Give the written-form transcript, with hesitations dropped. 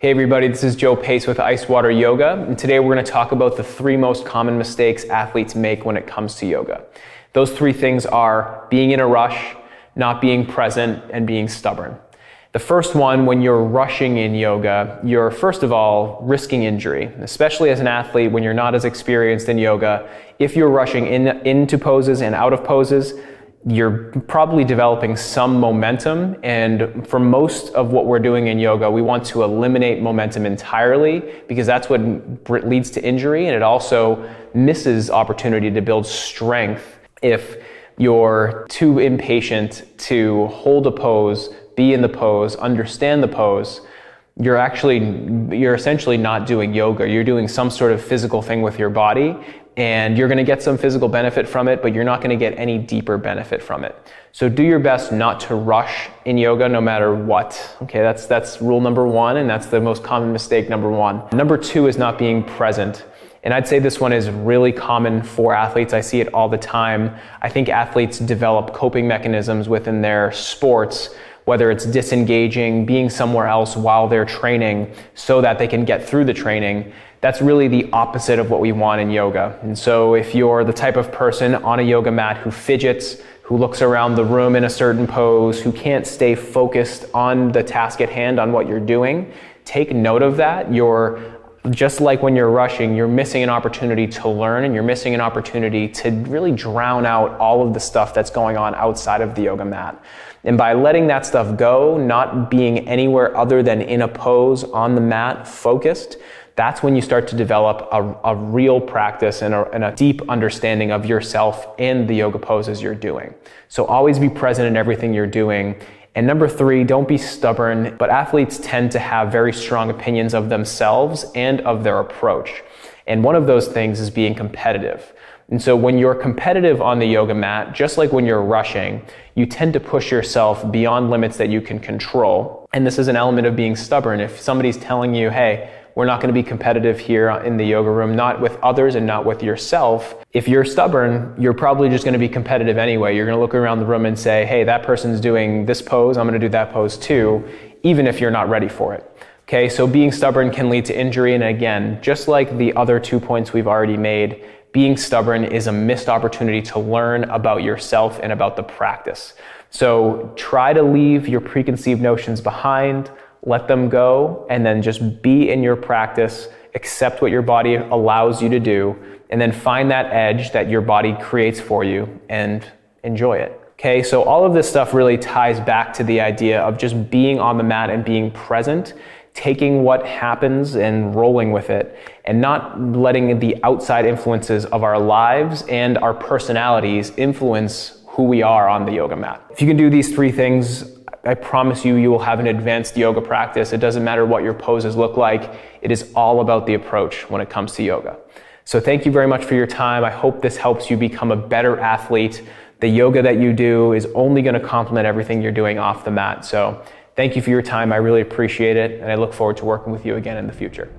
Hey everybody, this is Joe Pace with Icewater Yoga, and today we're going to talk about the 3 most common mistakes athletes make when it comes to yoga. Those 3 things are being in a rush, not being present, and being stubborn. The first one, when you're rushing in yoga, you're first of all risking injury, especially as an athlete when you're not as experienced in yoga. If you're rushing into poses and out of poses, you're probably developing some momentum, and for most of what we're doing in yoga, we want to eliminate momentum entirely because that's what leads to injury, and it also misses opportunity to build strength if you're too impatient to hold a pose, be in the pose, understand the pose. You're essentially not doing yoga. You're doing some sort of physical thing with your body, and you're going to get some physical benefit from it, but you're not going to get any deeper benefit from it. So do your best not to rush in yoga no matter what. Okay, that's rule number 1, and that's the most common mistake, number 1. Number 2 is not being present. And I'd say this one is really common for athletes. I see it all the time. I think athletes develop coping mechanisms within their sports, whether it's disengaging, being somewhere else while they're training so that they can get through the training. That's really the opposite of what we want in yoga. And so if you're the type of person on a yoga mat who fidgets, who looks around the room in a certain pose, who can't stay focused on the task at hand, on what you're doing, take note of that. Just like when you're rushing, you're missing an opportunity to learn, and you're missing an opportunity to really drown out all of the stuff that's going on outside of the yoga mat. And by letting that stuff go, not being anywhere other than in a pose on the mat, focused, that's when you start to develop a real practice and a deep understanding of yourself and the yoga poses you're doing. So always be present in everything you're doing. And number 3, don't be stubborn, but athletes tend to have very strong opinions of themselves and of their approach. And one of those things is being competitive. And so when you're competitive on the yoga mat, just like when you're rushing, you tend to push yourself beyond limits that you can control. And this is an element of being stubborn. If somebody's telling you, hey, we're not going to be competitive here in the yoga room, not with others and not with yourself. If you're stubborn, you're probably just going to be competitive anyway. You're going to look around the room and say, hey, that person's doing this pose, I'm going to do that pose too, even if you're not ready for it. Okay, so being stubborn can lead to injury. And again, just like the other 2 points we've already made, being stubborn is a missed opportunity to learn about yourself and about the practice. So try to leave your preconceived notions behind, let them go, and then just be in your practice, accept what your body allows you to do, and then find that edge that your body creates for you and enjoy it. Okay, so all of this stuff really ties back to the idea of just being on the mat and being present, taking what happens and rolling with it, and not letting the outside influences of our lives and our personalities influence who we are on the yoga mat. If you can do these 3 things, I promise you, you will have an advanced yoga practice. It doesn't matter what your poses look like. It is all about the approach when it comes to yoga. So thank you very much for your time. I hope this helps you become a better athlete. The yoga that you do is only going to complement everything you're doing off the mat. So thank you for your time. I really appreciate it, and I look forward to working with you again in the future.